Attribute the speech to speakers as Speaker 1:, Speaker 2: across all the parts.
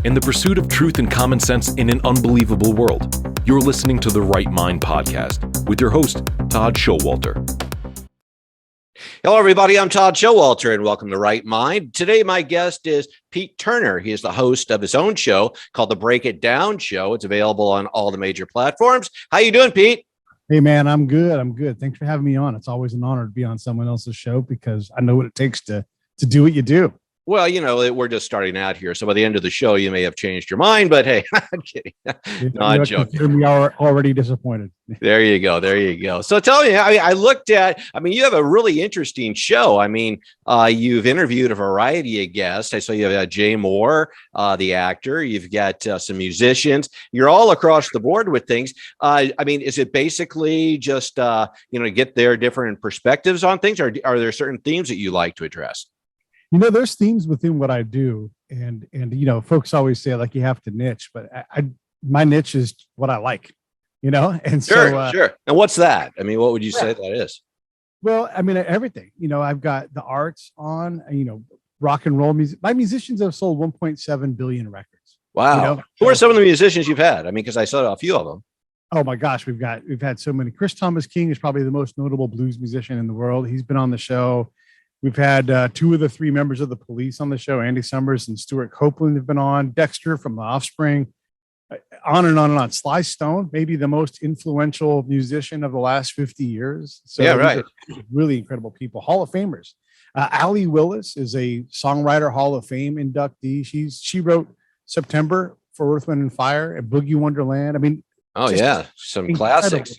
Speaker 1: in the pursuit of truth and common sense in an unbelievable world. You're listening to the Right Mind Podcast with your host, Todd Schowalter.
Speaker 2: Hello, everybody. I'm Todd Schowalter, and welcome to Right Mind. Today, my guest is Pete Turner. He is the host of his own show called The Break It Down Show. It's available on all the major platforms. How you doing, Pete?
Speaker 3: Hey, man, I'm good. Thanks for having me on. It's always an honor to be on someone else's show because I know what it takes to do what you do.
Speaker 2: Well, you know, we're just starting out here. So by the end of the show, you may have changed your mind, but hey, I'm kidding. No, I'm joking.
Speaker 3: We are already disappointed.
Speaker 2: There you go. So tell me, I you have a really interesting show. You've interviewed a variety of guests. I saw you have Jay Moore, the actor. You've got some musicians. You're all across the board with things. Is it basically just, get their different perspectives on things, or are there certain themes that you like to address?
Speaker 3: There's themes within what I do, and folks always say like you have to niche, but my niche is what I like, and
Speaker 2: sure. And what's that? What would you say that is?
Speaker 3: Well, everything. I've got the arts on, rock and roll music. My musicians have sold 1.7 billion records.
Speaker 2: Wow. Who are some of the musicians you've had? Because I saw a few of them.
Speaker 3: Oh my gosh, we've had so many. Chris Thomas King is probably the most notable blues musician in the world. He's been on the show. We've had two of the three members of the Police on the show. Andy Summers and Stuart Copeland have been on. Dexter from The Offspring, on and on and on. Sly Stone, maybe the most influential musician of the last 50 years. So
Speaker 2: yeah, right.
Speaker 3: Really incredible people. Hall of Famers. Allie Willis is a songwriter Hall of Fame inductee. She wrote September for Earth, Wind and Fire and Boogie Wonderland.
Speaker 2: Some classics.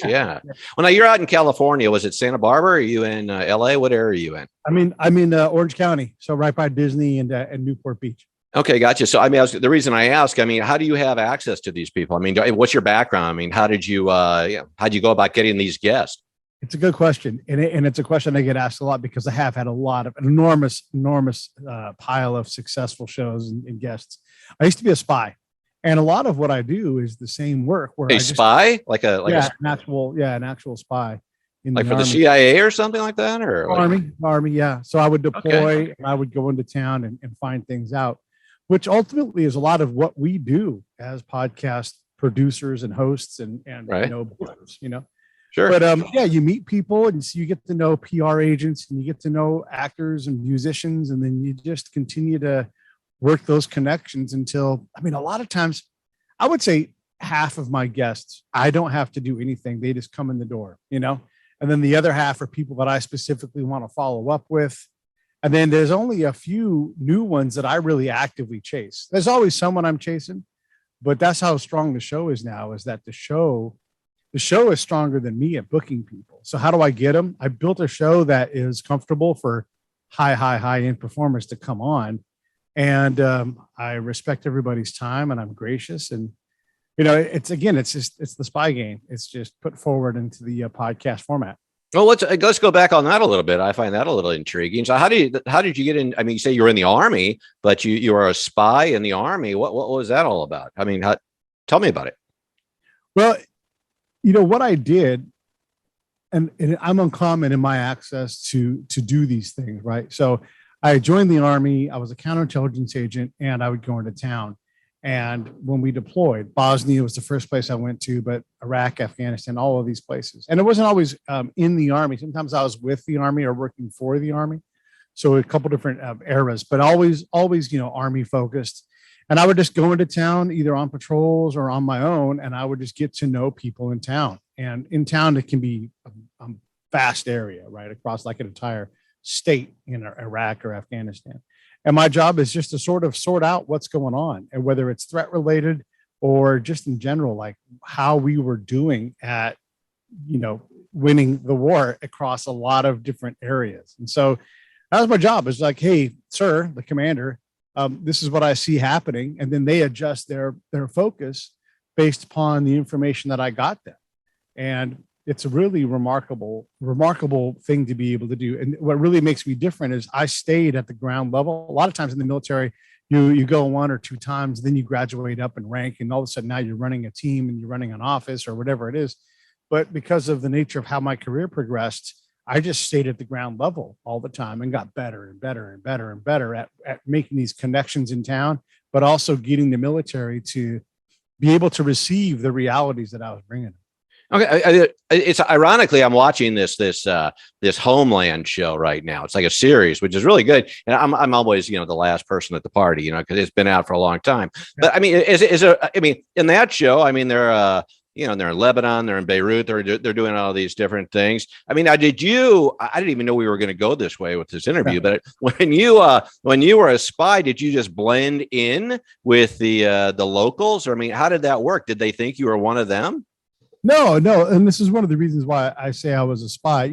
Speaker 2: Yeah. Well, now you're out in California. Was it Santa Barbara? Are you in LA? What area are you in?
Speaker 3: I'm in Orange County, so right by Disney and Newport Beach.
Speaker 2: Okay, gotcha. So the reason I ask, how do you have access to these people? What's your background? How did you go about getting these guests?
Speaker 3: It's a good question, and it's a question I get asked a lot because I have had an enormous pile of successful shows and guests. I used to be a spy. And a lot of what I do is the same work. Where
Speaker 2: spy,
Speaker 3: an actual spy,
Speaker 2: for the CIA or something like that, or
Speaker 3: Army. Yeah. So I would deploy and I would go into town and find things out, which ultimately is a lot of what we do as podcast producers and hosts and
Speaker 2: right.
Speaker 3: Sure. But you meet people and so you get to know PR agents and you get to know actors and musicians, and then you just continue to work those connections until, a lot of times I would say half of my guests, I don't have to do anything. They just come in the door, and then the other half are people that I specifically want to follow up with. And then there's only a few new ones that I really actively chase. There's always someone I'm chasing, but that's how strong the show is now, is that the show is stronger than me at booking people. So how do I get them? I built a show that is comfortable for high end performers to come on. And I respect everybody's time, and I'm gracious. And it's the spy game. It's just put forward into the podcast format.
Speaker 2: Well, let's go back on that a little bit. I find that a little intriguing. So how did you get in? You say you were in the Army, but you were a spy in the Army. What was that all about? Tell me about it.
Speaker 3: Well, what I did, and I'm uncommon in my access to do these things, right? So I joined the Army. I was a counterintelligence agent, and I would go into town. And when we deployed, Bosnia was the first place I went to, but Iraq, Afghanistan, all of these places. And it wasn't always in the Army. Sometimes I was with the Army or working for the Army. So a couple different eras, but always, Army focused. And I would just go into town either on patrols or on my own, and I would just get to know people in town. And in town, it can be a vast area, right, across like an entire state in Iraq or Afghanistan. And my job is just to sort of sort out what's going on, and whether it's threat related or just in general, like how we were doing at, winning the war across a lot of different areas. And so that was my job. It's like, hey, sir, the commander, this is what I see happening. And then they adjust their focus based upon the information that I got them. And it's a really remarkable thing to be able to do. And what really makes me different is I stayed at the ground level. A lot of times in the military, you go one or two times, then you graduate up in rank, and all of a sudden now you're running a team and you're running an office or whatever it is. But because of the nature of how my career progressed, I just stayed at the ground level all the time and got better and better and better and better at making these connections in town, but also getting the military to be able to receive the realities that I was bringing them.
Speaker 2: Okay, it's ironically I'm watching this Homeland show right now. It's like a series, which is really good, and I'm always the last person at the party, because it's been out for a long time. Yeah. But I mean, is there? I mean, in that show, I mean, they're they're in Lebanon, they're in Beirut, they're doing all these different things. I mean, I didn't even know we were going to go this way with this interview. Yeah. But when you were a spy, did you just blend in with the locals? Or I mean, how did that work? Did they think you were one of them?
Speaker 3: No. And this is one of the reasons why I say I was a spy.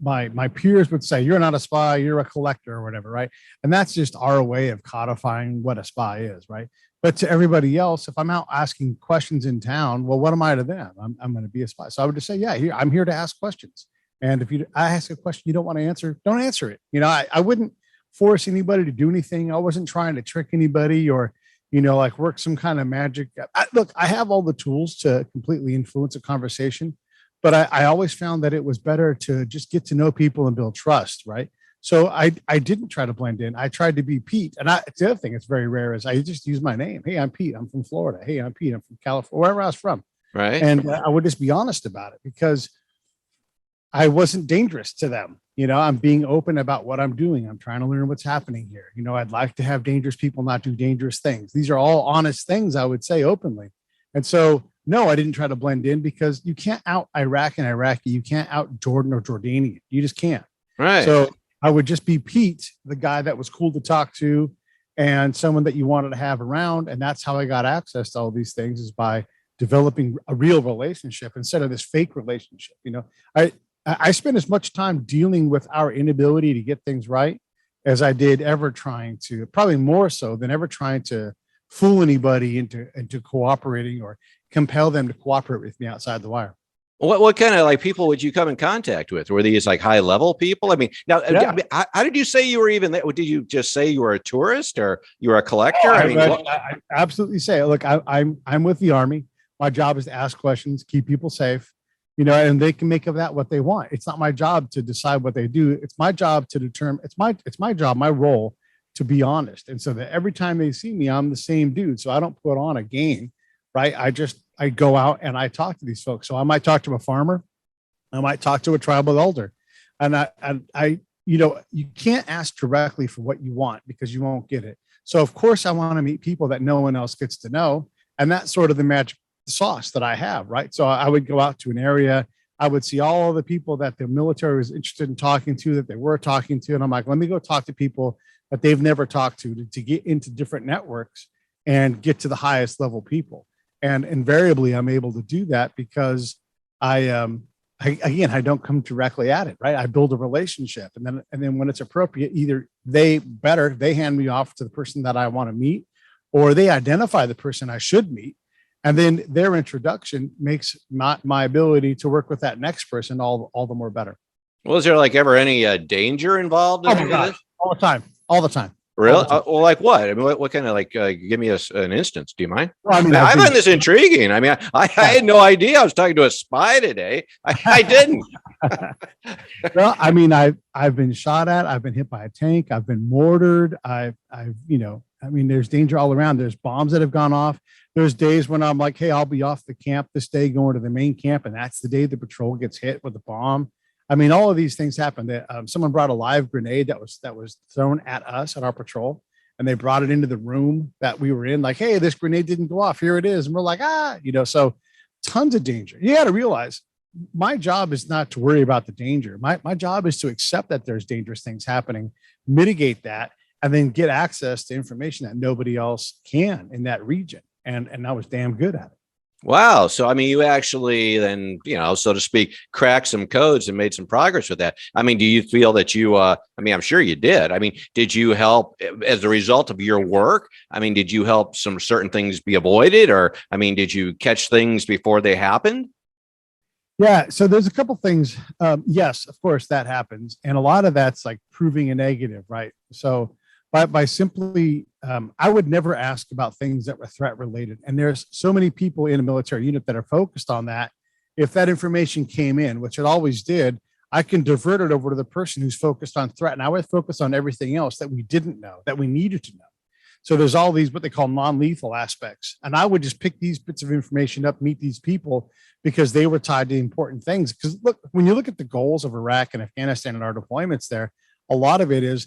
Speaker 3: My peers would say, you're not a spy, you're a collector or whatever, right? And that's just our way of codifying what a spy is, right? But to everybody else, if I'm out asking questions in town, well, what am I to them? I'm going to be a spy. So I would just say, I'm here to ask questions. And if I ask a question you don't want to answer, don't answer it. I wouldn't force anybody to do anything. I wasn't trying to trick anybody or like work some kind of magic. Look, I have all the tools to completely influence a conversation, but I always found that it was better to just get to know people and build trust, right? So I didn't try to blend in. I tried to be Pete. And the other thing that's very rare is I just use my name. Hey, I'm Pete. I'm from Florida. Hey, I'm Pete. I'm from California, wherever I was from.
Speaker 2: Right.
Speaker 3: And I would just be honest about it because I wasn't dangerous to them. I'm being open about what I'm doing. I'm trying to learn what's happening here. I'd like to have dangerous people not do dangerous things. These are all honest things I would say openly. And so, no, I didn't try to blend in because you can't out Iraq and Iraqi. You can't out Jordan or Jordanian. You just can't.
Speaker 2: Right.
Speaker 3: So I would just be Pete, the guy that was cool to talk to and someone that you wanted to have around. And that's how I got access to all these things, is by developing a real relationship instead of this fake relationship. I spent as much time dealing with our inability to get things right as I did ever trying to, probably more so than ever trying to fool anybody into cooperating or compel them to cooperate with me outside the wire.
Speaker 2: What kind of people would you come in contact with? Were these high level people? I mean, now, yeah. How did you say you were even there? Did you just say you were a tourist or you were a collector?
Speaker 3: I absolutely say, look, I'm with the Army. My job is to ask questions, keep people safe. And they can make of that what they want. It's not my job to decide what they do. It's my job to determine. It's my job, my role, to be honest. And so that every time they see me, I'm the same dude. So I don't put on a game, right? I go out and I talk to these folks. So I might talk to a farmer, I might talk to a tribal elder, and I you can't ask directly for what you want because you won't get it. So of course I want to meet people that no one else gets to know, and that's sort of the magic sauce that I have, right? So I would go out to an area, I would see all the people that the military was interested in talking to, that they were talking to, and I'm like, let me go talk to people that they've never talked to get into different networks and get to the highest level people. And invariably, I'm able to do that because I don't come directly at it, right? I build a relationship, and then when it's appropriate, either they hand me off to the person that I want to meet, or they identify the person I should meet. And then their introduction makes my ability to work with that next person all the more better.
Speaker 2: Well, is there ever any danger involved?
Speaker 3: Oh my God, all the time.
Speaker 2: Really? Well, like what? I mean, what kind of give me an instance? Do you mind?
Speaker 3: Well,
Speaker 2: I find this intriguing. I mean, I had no idea I was talking to a spy today. I didn't.
Speaker 3: Well, I mean, I've been shot at. I've been hit by a tank. I've been mortared. There's danger all around. There's bombs that have gone off. There's days when I'm like, hey, I'll be off the camp this day going to the main camp. And that's the day the patrol gets hit with a bomb. I mean, all of these things happen. Someone brought a live grenade that was thrown at us at our patrol, and they brought it into the room that we were in. Like, hey, this grenade didn't go off. Here it is. And we're like, so tons of danger. You got to realize my job is not to worry about the danger. My job is to accept that there's dangerous things happening, mitigate that, and then get access to information that nobody else can in that region. And I was damn good at it.
Speaker 2: Wow. So, I mean, you actually then, so to speak, cracked some codes and made some progress with that. I mean, do you feel that I'm sure you did. I mean, did you help as a result of your work? I mean, did you help some certain things be avoided, or, did you catch things before they happened?
Speaker 3: Yeah. So there's a couple things. Yes, of course that happens. And a lot of that's proving a negative, right? So by simply, I would never ask about things that were threat related. And there's so many people in a military unit that are focused on that. If that information came in, which it always did, I can divert it over to the person who's focused on threat. And I would focus on everything else that we didn't know, that we needed to know. So there's all these what they call non-lethal aspects. And I would just pick these bits of information up, meet these people because they were tied to important things. Because look, when you look at the goals of Iraq and Afghanistan and our deployments there, a lot of it is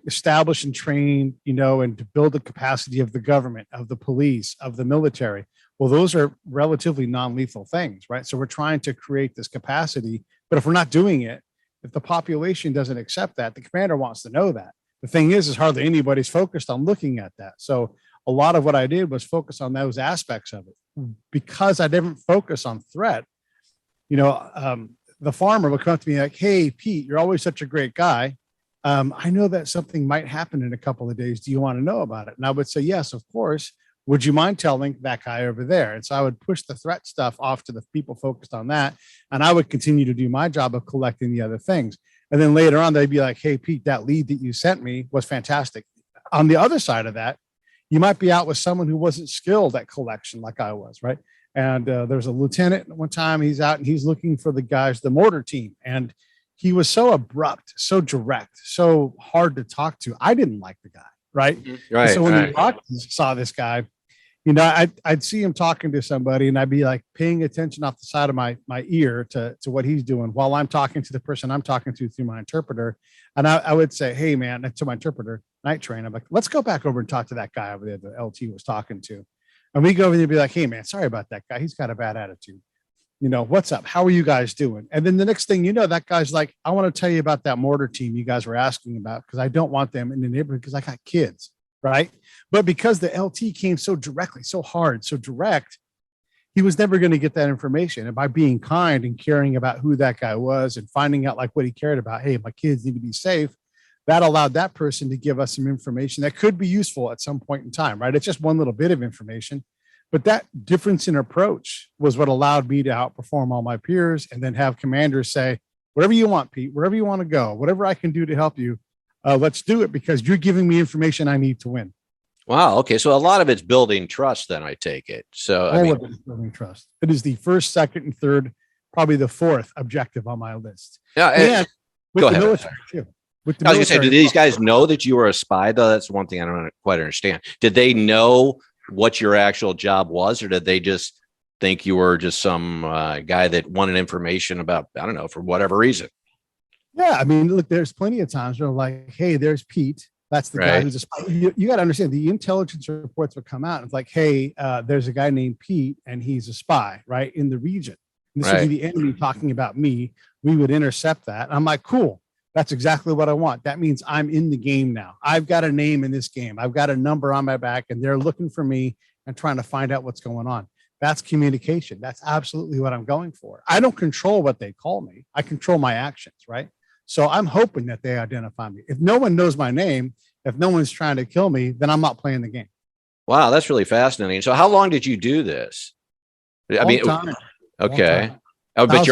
Speaker 3: establish and train, and to build the capacity of the government, of the police, of the military. Well, those are relatively non-lethal things, right? So we're trying to create this capacity, but if we're not doing it, if the population doesn't accept that, the commander wants to know that. The thing is hardly anybody's focused on looking at that. So a lot of what I did was focus on those aspects of it. Because I didn't focus on threat, the farmer would come up to me like, "Hey, Pete, you're always such a great guy. I know that something might happen in a couple of days. Do you want to know about it?" And I would say, "Yes, of course. Would you mind telling that guy over there?" And so I would push the threat stuff off to the people focused on that. And I would continue to do my job of collecting the other things. And then later on, they'd be like, "Hey, Pete, that lead that you sent me was fantastic." On the other side of that, you might be out with someone who wasn't skilled at collection like I was, right? And there's a lieutenant one time he's out and he's looking for the mortar team. And he was so abrupt, so direct, so hard to talk to. I didn't like the guy, right?
Speaker 2: Right.
Speaker 3: So when the Iraqis saw this guy, I'd see him talking to somebody and I'd be like paying attention off the side of my ear to what he's doing while I'm talking to the person I'm talking to through my interpreter. And I would say, "Hey, man," to my interpreter, night train, I'm like, "Let's go back over and talk to that guy over there, the LT was talking to." And we go over there and be like, "Hey, man, sorry about that guy. He's got a bad attitude. What's up? How are you guys doing?" And then the next thing you know, that guy's like, "I want to tell you about that mortar team you guys were asking about because I don't want them in the neighborhood because I got kids." Right. But because the LT came so directly, so hard, so direct, he was never going to get that information. And by being kind and caring about who that guy was and finding out like what he cared about, "Hey, my kids need to be safe," that allowed that person to give us some information that could be useful at some point in time. Right. It's just one little bit of information. But that difference in approach was what allowed me to outperform all my peers and then have commanders say, "Whatever you want, Pete, wherever you want to go, whatever I can do to help you, let's do it because you're giving me information I need to win."
Speaker 2: Wow. Okay. So a lot of it's building trust, then I take it. So
Speaker 3: all of it is building trust. It is the first, second, and third, probably the fourth objective on my list.
Speaker 2: Yeah.
Speaker 3: And with
Speaker 2: go
Speaker 3: the
Speaker 2: ahead.
Speaker 3: military too. With the
Speaker 2: I was going to say,
Speaker 3: military,
Speaker 2: do these guys know that you were a spy, though? That's one thing I don't quite understand. Did they know what your actual job was, or did they just think you were just some guy that wanted information about, I don't know, for whatever reason?
Speaker 3: Yeah. I mean, look, there's plenty of times where I'm like, "Hey, there's Pete. That's the guy who's a spy." You got to understand the intelligence reports would come out. It's like, "Hey, there's a guy named Pete and he's a spy, right, in the region." And this would be the enemy talking about me. We would intercept that. I'm like, "Cool. That's exactly what I want. That means I'm in the game now. I've got a name in this game. I've got a number on my back and they're looking for me and trying to find out what's going on." That's communication. That's absolutely what I'm going for. I don't control what they call me. I control my actions, right? So I'm hoping that they identify me. If no one knows my name, if no one's trying to kill me, then I'm not playing the game.
Speaker 2: Wow, that's really fascinating. So how long did you do this? I mean, okay. Oh, but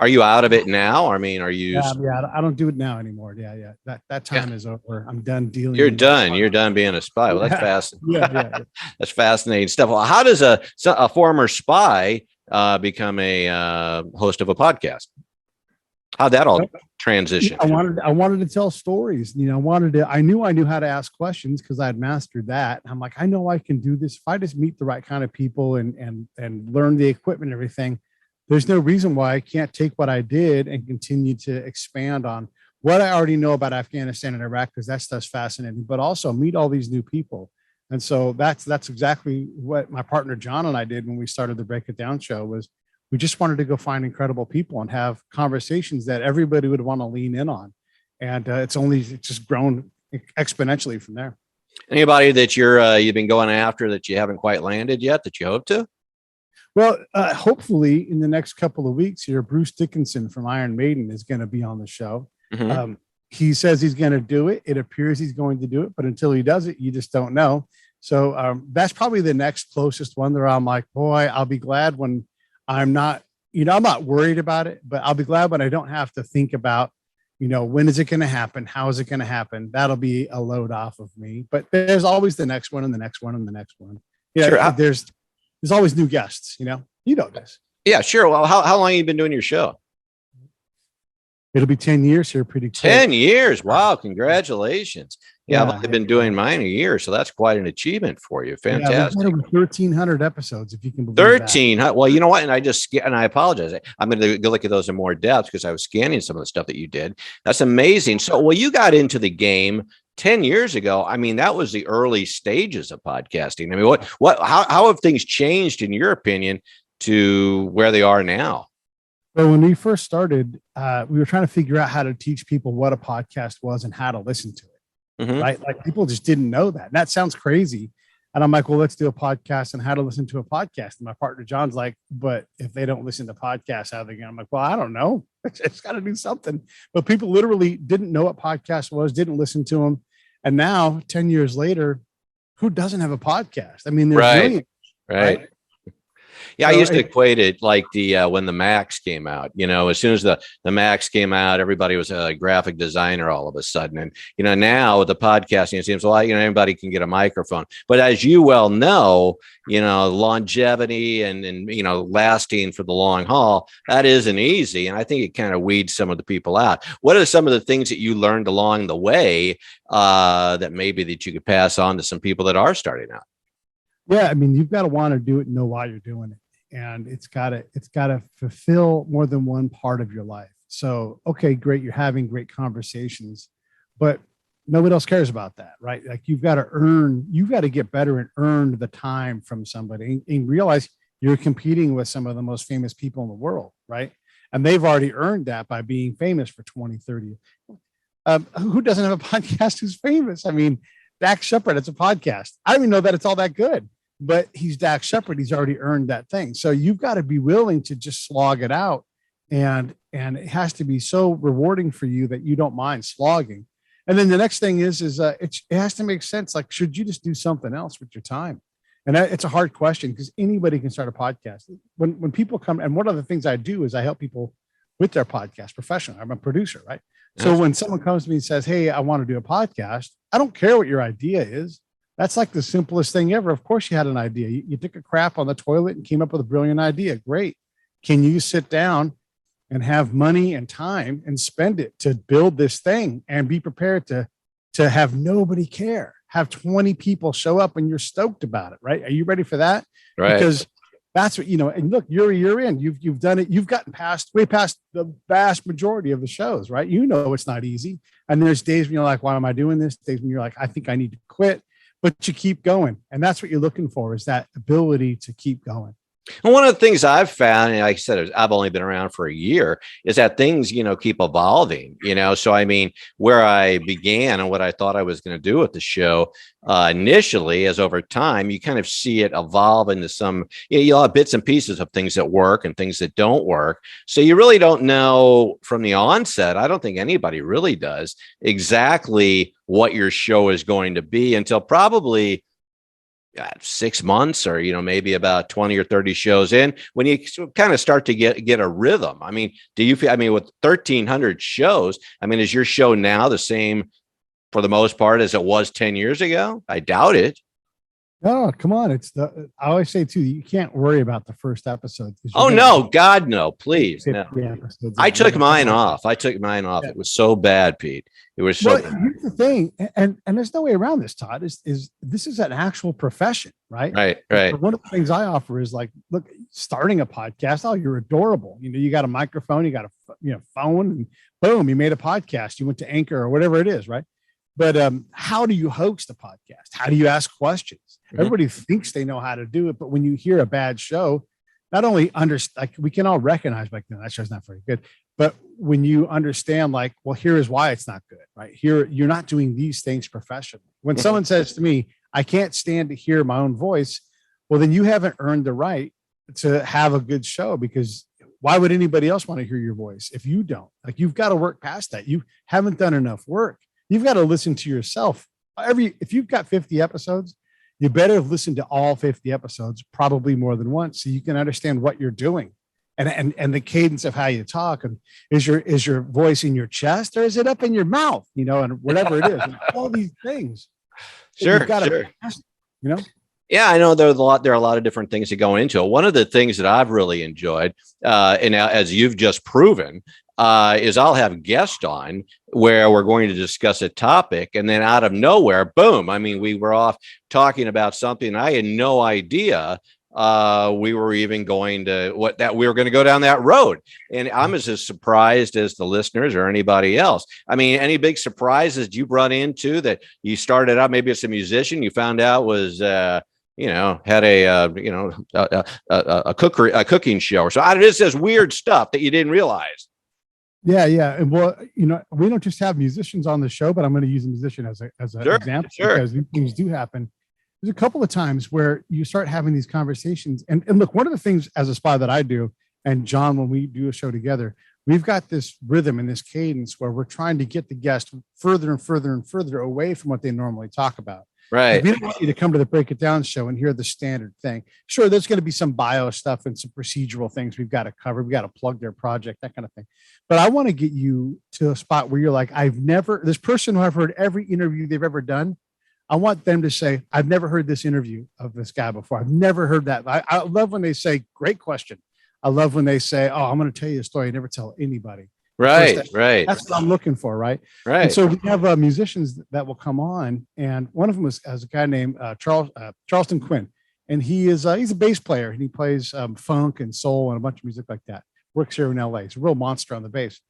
Speaker 2: are you out of it now? I mean, are you?
Speaker 3: Yeah, I don't do it now anymore. Yeah. That time is over. I'm done dealing.
Speaker 2: You're done. You're done being a spy. Well, that's fascinating.
Speaker 3: Yeah.
Speaker 2: That's fascinating stuff. Well, how does a former spy become a host of a podcast? How'd that all transition?
Speaker 3: I wanted to tell stories. I knew how to ask questions because I had mastered that. I'm like, I know I can do this if I just meet the right kind of people and learn the equipment and everything. There's no reason why I can't take what I did and continue to expand on what I already know about Afghanistan and Iraq, because that stuff's fascinating, but also meet all these new people. And so that's exactly what my partner John and I did when we started the Break It Down show. Was we just wanted to go find incredible people and have conversations that everybody would want to lean in on. And it's just grown exponentially from there.
Speaker 2: Anybody that you've been going after that you haven't quite landed yet that you hope to?
Speaker 3: Well, hopefully in the next couple of weeks here, Bruce Dickinson from Iron Maiden is going to be on the show. Mm-hmm. He says he's going to do it. It appears he's going to do it, but until he does it, you just don't know. So that's probably the next closest one where I'm like, boy, I'll be glad when I'm not, I'm not worried about it, but I'll be glad when I don't have to think about, when is it going to happen? How is it going to happen? That'll be a load off of me. But there's always the next one and the next one and the next one. Yeah, sure. There's always new guests, you know this.
Speaker 2: Yeah, sure. Well, how long have you been doing your show?
Speaker 3: It'll be 10 years here pretty quick.
Speaker 2: 10 years. Wow. Congratulations. Yeah, I've only been doing mine a year, so that's quite an achievement for you. Fantastic.
Speaker 3: Yeah, 1,300 episodes, if you can believe
Speaker 2: 13. Well, you know what? And I apologize. I'm going to go look at those in more depth because I was scanning some of the stuff that you did. That's amazing. So, well, you got into the game 10 years ago. I mean, that was the early stages of podcasting. I mean, how have things changed in your opinion to where they are now?
Speaker 3: Well, when we first started, we were trying to figure out how to teach people what a podcast was and how to listen to it.
Speaker 2: Mm-hmm.
Speaker 3: Right? Like people just didn't know that. And that sounds crazy. And I'm like, well, let's do a podcast and how to listen to a podcast. And my partner, John's like, but if they don't listen to podcasts, how are they going? I'm like, well, I don't know. It's got to do something. But people literally didn't know what podcast was, didn't listen to them. And now 10 years later, who doesn't have a podcast? I mean, there's millions, right?
Speaker 2: Yeah, I used to equate it like when the Macs came out. As soon as the Macs came out, everybody was a graphic designer all of a sudden. And now with the podcasting, it seems anybody can get a microphone. But as you well know, longevity and lasting for the long haul, that isn't easy. And I think it kind of weeds some of the people out. What are some of the things that you learned along the way that you could pass on to some people that are starting out?
Speaker 3: Yeah, I mean, you've got to want to do it and know why you're doing it. And it's got to fulfill more than one part of your life. So, okay, great. You're having great conversations, but nobody else cares about that, right? Like you've got to get better and earn the time from somebody and realize you're competing with some of the most famous people in the world, right? And they've already earned that by being famous for 20, 30. Who doesn't have a podcast who's famous? I mean, Dax Shepard, it's a podcast. I don't even know that it's all that good. But he's Dax Shepard. He's already earned that thing. So you've got to be willing to just slog it out. And it has to be so rewarding for you that you don't mind slogging. And then the next thing is it has to make sense. Like, should you just do something else with your time? And it's a hard question because anybody can start a podcast. When people come, and one of the things I do is I help people with their podcast professionally. I'm a producer, right? So when someone comes to me and says, hey, I want to do a podcast, I don't care what your idea is. That's like the simplest thing ever. Of course you had an idea. You took a crap on the toilet and came up with a brilliant idea. Great. Can you sit down and have money and time and spend it to build this thing and be prepared to have nobody care? Have 20 people show up and you're stoked about it, right? Are you ready for that?
Speaker 2: Right.
Speaker 3: Because that's what, and look, you're a year in, you've done it. You've gotten way past the vast majority of the shows, right? It's not easy. And there's days when you're like, why am I doing this? Days when you're like, I think I need to quit. But you keep going. And that's what you're looking for, is that ability to keep going.
Speaker 2: And one of the things I've found, and like I said, I've only been around for a year, is that things, keep evolving, So, I mean, where I began and what I thought I was going to do with the show initially, as over time, you kind of see it evolve into some, you'll have bits and pieces of things that work and things that don't work. So you really don't know from the onset. I don't think anybody really does exactly what your show is going to be until probably 6 months or, maybe about 20 or 30 shows in, when you kind of start to get a rhythm. I mean, with 1,300 shows, I mean, is your show now the same for the most part as it was 10 years ago? I doubt it.
Speaker 3: No, come on. I always say too, you can't worry about the first episode.
Speaker 2: Oh no, God, no, please. No. I took mine off.
Speaker 3: Yeah.
Speaker 2: It was so bad, Pete. It was so bad.
Speaker 3: Here's the thing, and there's no way around this, Todd, is this is an actual profession, right?
Speaker 2: Right.
Speaker 3: One of the things I offer is like, look, starting a podcast, oh, you're adorable. You got a microphone, you got a phone, and boom, you made a podcast. You went to Anchor or whatever it is, right? But how do you host a podcast? How do you ask questions? Mm-hmm. Everybody thinks they know how to do it, but when you hear a bad show, not only we can all recognize like, no, that show's not very good. But when you understand, like, well, here is why it's not good, right? Here, you're not doing these things professionally. When someone says to me, I can't stand to hear my own voice, well, then you haven't earned the right to have a good show, because why would anybody else want to hear your voice if you don't? Like, you've got to work past that. You haven't done enough work. You've got to listen to yourself. If you've got 50 episodes, you better have listened to all 50 episodes, probably more than once, so you can understand what you're doing and the cadence of how you talk. And is your voice in your chest or is it up in your mouth? And whatever it is, and all these things.
Speaker 2: Sure. Yeah, I know there are a lot of different things that go into it. One of the things that I've really enjoyed, and as you've just proven, is I'll have guests on where we're going to discuss a topic, and then out of nowhere, boom. I mean, we were off talking about something. I had no idea we were even going to we were going to go down that road. And I'm as surprised as the listeners or anybody else. I mean, any big surprises you've run into that you started out, maybe it's a musician you found out was, had a cooking show or so. It's this weird stuff that you didn't realize.
Speaker 3: Yeah. And well, we don't just have musicians on the show, but I'm going to use a musician as an example because these things do happen. There's a couple of times where you start having these conversations. And look, one of the things as a spy that I do, and John, when we do a show together, we've got this rhythm and this cadence where we're trying to get the guest further and further and further away from what they normally talk about.
Speaker 2: Right.
Speaker 3: We don't want you to come to the Break It Down show and hear the standard thing. Sure, there's going to be some bio stuff and some procedural things we've got to cover. We got to plug their project, that kind of thing. But I want to get you to a spot where you're like, this person who I've heard every interview they've ever done, I want them to say, I've never heard this interview of this guy before. I've never heard that. I love when they say, great question. I love when they say, oh, I'm going to tell you a story I never tell anybody.
Speaker 2: Right.
Speaker 3: That's what I'm looking for, right?
Speaker 2: Right.
Speaker 3: And so we have musicians that will come on, and one of them has a guy named Charleston Quinn, and he's a bass player, and he plays funk and soul and a bunch of music like that. Works here in LA. He's a real monster on the bass.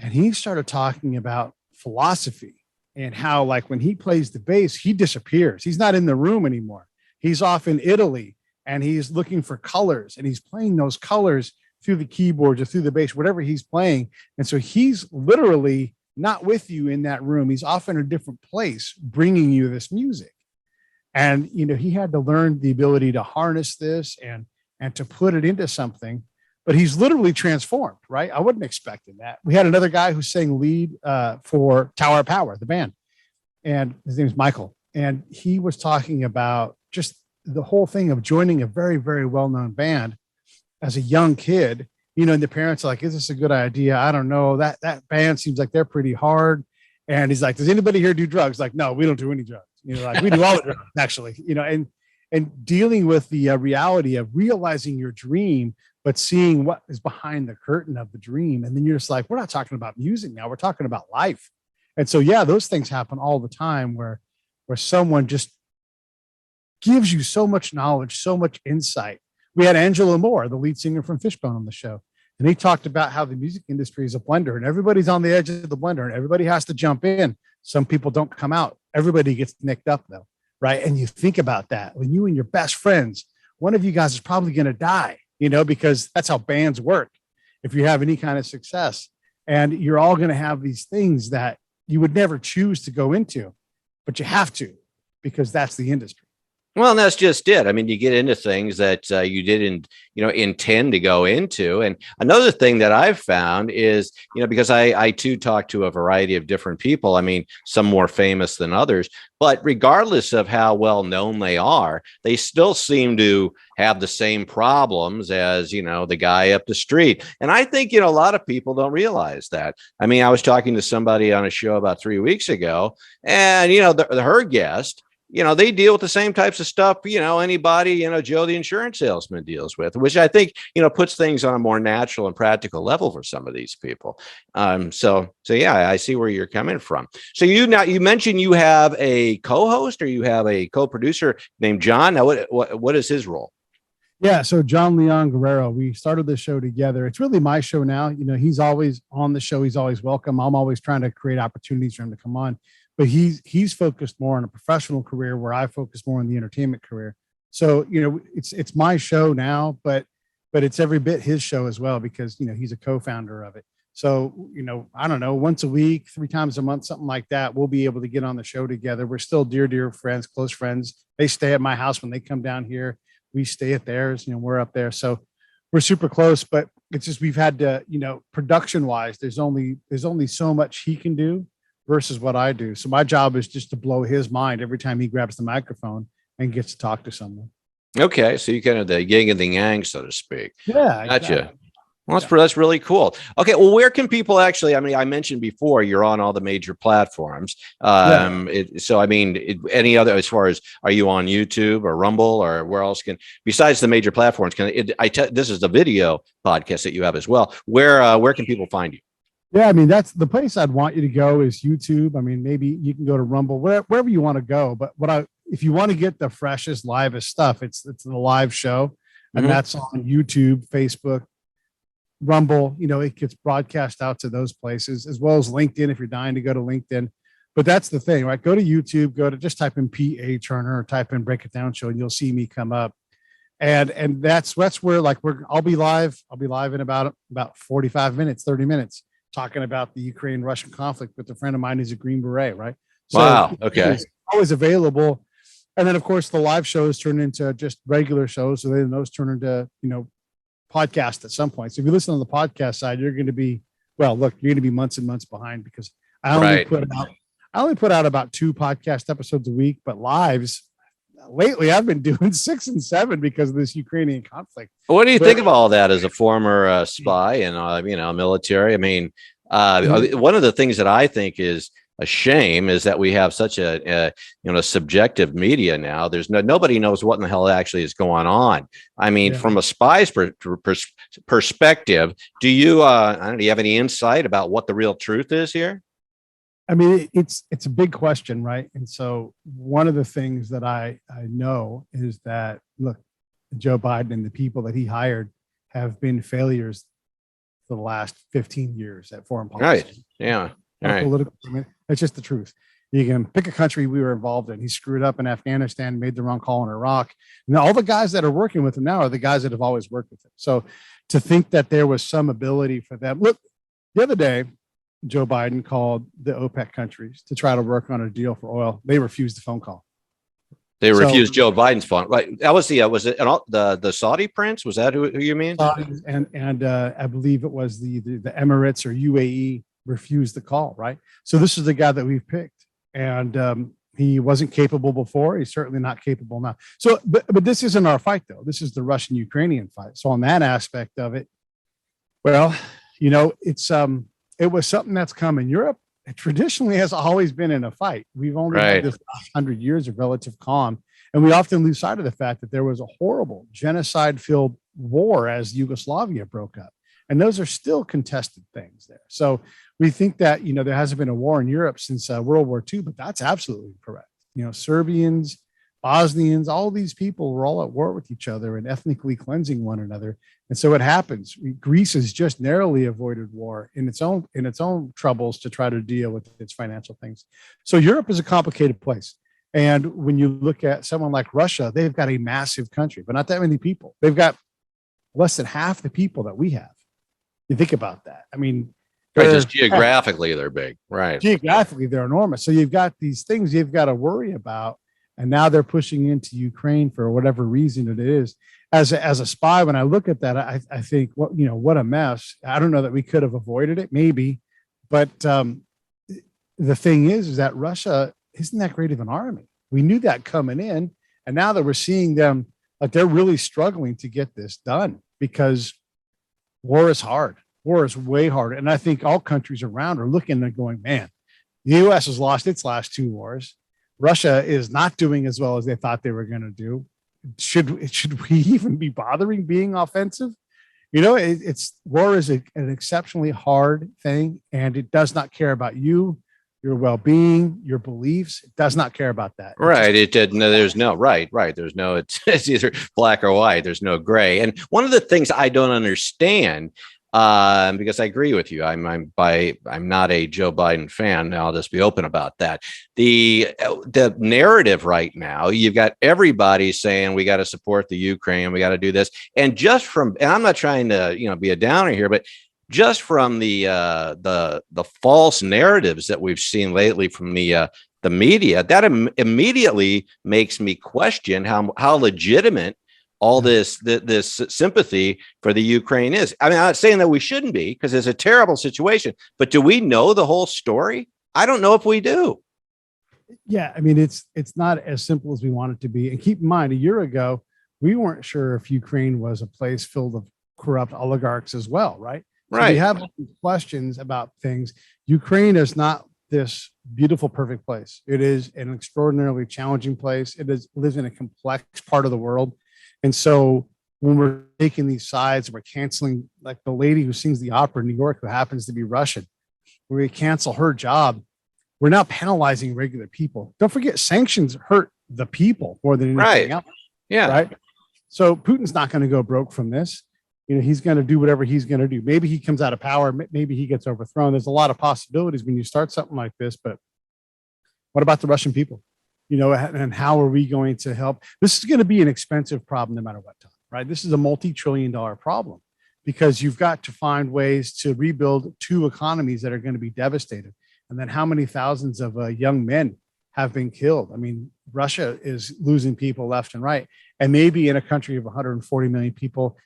Speaker 3: And he started talking about philosophy and how, like, when he plays the bass, he disappears. He's not in the room anymore. He's off in Italy, and he's looking for colors, and he's playing those colors through the keyboards or through the bass, whatever he's playing. And so he's literally not with you in that room. He's off in a different place, bringing you this music. And, he had to learn the ability to harness this and to put it into something, but he's literally transformed, right? I wasn't expecting that. We had another guy who sang lead for Tower of Power, the band, and his name is Michael. And he was talking about just the whole thing of joining a very, very well-known band as a young kid, and the parents are like, is this a good idea? I don't know. That band seems like they're pretty hard. And he's like, does anybody here do drugs? Like, no, we don't do any drugs. Like we do all the drugs, actually, and dealing with the reality of realizing your dream, but seeing what is behind the curtain of the dream. And then you're just like, we're not talking about music now. We're talking about life. And so, yeah, those things happen all the time where someone just gives you so much knowledge, so much insight. We had Angela Moore, the lead singer from Fishbone, on the show. And he talked about how the music industry is a blender and everybody's on the edge of the blender and everybody has to jump in. Some people don't come out. Everybody gets nicked up, though, right? And you think about that. When you and your best friends, one of you guys is probably going to die, because that's how bands work. If you have any kind of success, and you're all going to have these things that you would never choose to go into, but you have to, because that's the industry.
Speaker 2: Well, and that's just it. I mean, you get into things that you didn't, intend to go into. And another thing that I've found is, because I too talk to a variety of different people. I mean, some more famous than others, but regardless of how well known they are, they still seem to have the same problems as, the guy up the street. And I think, a lot of people don't realize that. I mean, I was talking to somebody on a show about 3 weeks ago, and, her guest, they deal with the same types of stuff, anybody, Joe, the insurance salesman, deals with, which I think, puts things on a more natural and practical level for some of these people. So yeah, I see where you're coming from. So you mentioned you have a co-host or you have a co-producer named John. Now, what is his role?
Speaker 3: Yeah. So John Leon Guerrero, we started this show together. It's really my show now. He's always on the show. He's always welcome. I'm always trying to create opportunities for him to come on. But he's focused more on a professional career where I focus more on the entertainment career. So, it's my show now, but it's every bit his show as well, because, he's a co-founder of it. So, I don't know, once a week, 3 times a month, something like that, we'll be able to get on the show together. We're still dear friends, close friends. They stay at my house when they come down here. We stay at theirs, we're up there. So we're super close, but it's just, we've had to, production wise, there's only so much he can do versus what I do. So my job is just to blow his mind every time he grabs the microphone and gets to talk to someone.
Speaker 2: Okay. So you kind of the yin and the yang, so to speak.
Speaker 3: Yeah.
Speaker 2: Gotcha.
Speaker 3: Exactly.
Speaker 2: Well, that's really cool. Okay. Well, where can people actually, I mean, I mentioned before, you're on all the major platforms. Any other, as far as, are you on YouTube or Rumble or where else besides the major platforms, this is the video podcast that you have as well. Where can people find you?
Speaker 3: Yeah, I mean, that's the place I'd want you to go is YouTube. I mean, maybe you can go to Rumble, wherever you want to go. But if you want to get the freshest, livest stuff, it's the live show, and
Speaker 2: Mhm.
Speaker 3: that's on YouTube, Facebook, Rumble. It gets broadcast out to those places as well as LinkedIn if you're dying to go to LinkedIn. But that's the thing, right? Go to YouTube, just type in PA Turner or type in Break It Down Show, and you'll see me come up. And that's where like I'll be live. I'll be live in about 45 minutes, 30 minutes talking about the Ukraine-Russian conflict with a friend of mine who's a Green Beret, right? So
Speaker 2: Wow. Okay.
Speaker 3: it's always available. And then of course the live shows turn into just regular shows. So then those turn into, podcast at some point. So if you listen on the podcast side, you're going to be, well, look, you're going to be months and months behind because I only
Speaker 2: Right.
Speaker 3: put out about 2 podcast episodes a week, but lives lately I've been doing 6 and 7 because of this Ukrainian conflict.
Speaker 2: What do you think of all that as a former spy and military? I mean, one of the things that I think is a shame is that we have such a subjective media now. There's nobody knows what in the hell actually is going on. I mean, from a spy's perspective, do you have any insight about what the real truth is here?
Speaker 3: I mean, it's a big question, right? And so one of the things that I know is that, look, Joe Biden and the people that he hired have been failures for the last 15 years at foreign policy.
Speaker 2: Right. Yeah. Right.
Speaker 3: Political. I mean, it's just the truth. You can pick a country we were involved in. He screwed up in Afghanistan, made the wrong call in Iraq. Now, all the guys that are working with him now are the guys that have always worked with him. So to think that there was some ability for them. Look, the other day, Joe Biden called the OPEC countries to try to work on a deal for oil. They refused the phone call.
Speaker 2: They refused Joe Biden's phone. Right. That was was it the Saudi prince? Was that who you mean?
Speaker 3: And I believe it was the Emirates or UAE refused the call. Right. So this is the guy that we've picked, and he wasn't capable before. He's certainly not capable now. So, but this isn't our fight though. This is the Russian-Ukrainian fight. So on that aspect of it, well, it was something that's come in Europe. It traditionally has always been in a fight. We've only had this last 100 years of relative calm. And we often lose sight of the fact that there was a horrible genocide-filled war as Yugoslavia broke up. And those are still contested things there. So we think that, there hasn't been a war in Europe since World War II, but that's absolutely correct. Serbians, Bosnians, all these people were all at war with each other and ethnically cleansing one another. And so it happens. Greece has just narrowly avoided war in its own troubles to try to deal with its financial things. So Europe is a complicated place. And when you look at someone like Russia, they've got a massive country, but not that many people. They've got less than half the people that we have. You think about that. I mean,
Speaker 2: just geographically, they're big. Right.
Speaker 3: Geographically, they're enormous. So you've got these things you've got to worry about. And now they're pushing into Ukraine for whatever reason it is. As a spy, when I look at that, I think, what a mess. I don't know that we could have avoided it, maybe. But the thing is that Russia isn't that great of an army. We knew that coming in. And now that we're seeing them, like they're really struggling to get this done because war is hard. War is way harder. And I think all countries around are looking and going, man, the U.S. has lost its last 2 wars. Russia is not doing as well as they thought they were going to do. Should we even be bothering being offensive? It's war is an exceptionally hard thing, and it does not care about you, your well-being, your beliefs. It does not care about that.
Speaker 2: Right. It did. No, there's no right. There's no. It's either black or white. There's no gray. And one of the things I don't understand. Because I agree with you. I'm not a Joe Biden fan. I'll just be open about that. The narrative right now, you've got everybody saying we got to support the Ukraine, we got to do this, and I'm not trying to be a downer here, but just from the false narratives that we've seen lately from the media, that immediately makes me question how legitimate all this sympathy for the Ukraine is. I mean, I'm not saying that we shouldn't be because it's a terrible situation, but do we know the whole story? I don't know if we do.
Speaker 3: Yeah, I mean, it's not as simple as we want it to be. And keep in mind, a year ago, we weren't sure if Ukraine was a place filled of corrupt oligarchs as well, right?
Speaker 2: Right.
Speaker 3: So we have questions about things. Ukraine is not this beautiful, perfect place. It is an extraordinarily challenging place. Lives in a complex part of the world. And so when we're taking these sides, we're canceling, like the lady who sings the opera in New York, who happens to be Russian. where we cancel her job, we're now penalizing regular people. Don't forget, sanctions hurt the people more than anything else.
Speaker 2: Yeah.
Speaker 3: Right. So Putin's not going to go broke from this. He's going to do whatever he's going to do. Maybe he comes out of power. Maybe he gets overthrown. There's a lot of possibilities when you start something like this. But what about the Russian people? And how are we going to help? This is going to be an expensive problem no matter what, Tom, right? This is a multi-trillion-dollar problem because you've got to find ways to rebuild two economies that are going to be devastated. And then how many thousands of young men have been killed? I mean, Russia is losing people left and right. And maybe in a country of 140 million people,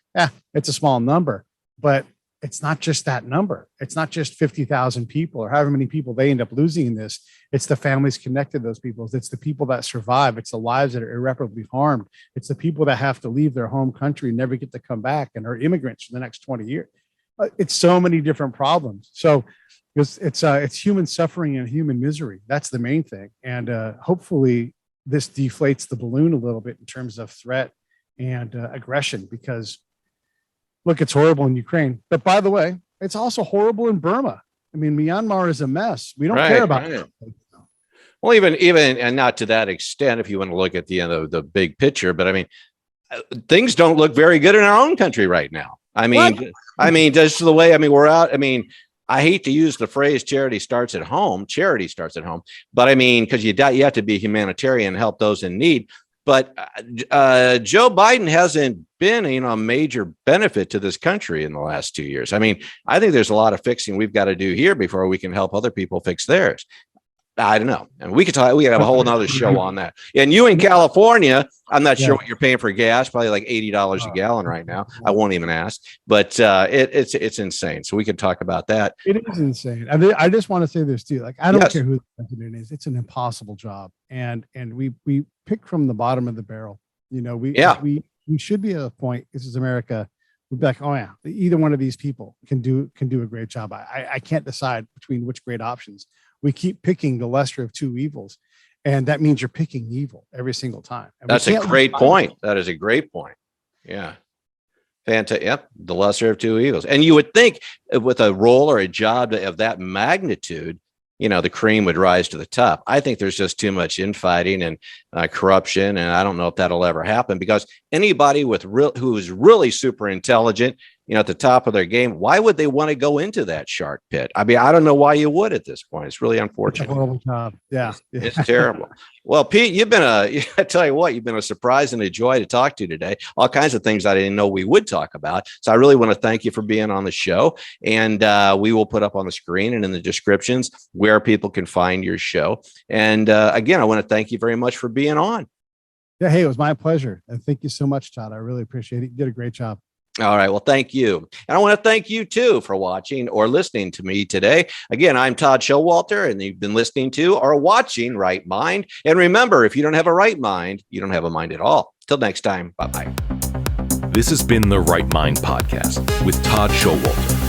Speaker 3: it's a small number, but it's not just that number. It's not just 50,000 people or however many people they end up losing in this. It's the families connected to those people. It's the people that survive. It's the lives that are irreparably harmed. It's the people that have to leave their home country and never get to come back and are immigrants for the next 20 years. It's so many different problems. So it's human suffering and human misery. That's the main thing. And hopefully this deflates the balloon a little bit in terms of threat and aggression, because look, it's horrible in Ukraine. But by the way, it's also horrible in Burma. I mean, Myanmar is a mess. We don't care about it.
Speaker 2: Well, even and not to that extent, if you want to look at the end of the big picture, but I mean, things don't look very good in our own country right now. I mean, just the way, we're out. I hate to use the phrase charity starts at home. Charity starts at home. But I mean, because you have to be humanitarian and help those in need. But Joe Biden hasn't been, a major benefit to this country in the last 2 years. I mean, I think there's a lot of fixing we've got to do here before we can help other people fix theirs. I don't know. And we could have a whole nother show on that. And you in California, I'm not sure what you're paying for gas, probably like $80 a gallon right now. I won't even ask, but it's insane. So we could talk about that.
Speaker 3: It is insane. I just want to say this too. Like, I don't care who the president is. It's an impossible job. And we pick from the bottom of the barrel. We should be at a point, this is America, we'd be like, oh yeah, either one of these people can do a great job. I can't decide between which great options. We keep picking the lesser of two evils, and that means you're picking evil every single time. And
Speaker 2: that's a great point. That is a great point. Yeah. Fantastic. Yep. The lesser of two evils. And you would think with a role or a job of that magnitude, the cream would rise to the top. I think there's just too much infighting and corruption. And I don't know if that'll ever happen, because anybody who is really super intelligent, at the top of their game, why would they want to go into that shark pit? I mean, I don't know why you would at this point. It's really unfortunate.
Speaker 3: It's a horrible job. Yeah.
Speaker 2: It's terrible. Well, Pete, I tell you what, you've been a surprise and a joy to talk to today. All kinds of things I didn't know we would talk about. So I really want to thank you for being on the show. And we will put up on the screen and in the descriptions where people can find your show. And again, I want to thank you very much for being on.
Speaker 3: Yeah. Hey, it was my pleasure. And thank you so much, Todd. I really appreciate it. You did a great job.
Speaker 2: All right. Well, thank you. And I want to thank you, too, for watching or listening to me today. Again, I'm Todd Schowalter, and you've been listening to or watching Right Mind. And remember, if you don't have a right mind, you don't have a mind at all. Till next time. Bye-bye.
Speaker 1: This has been the Right Mind Podcast with Todd Schowalter.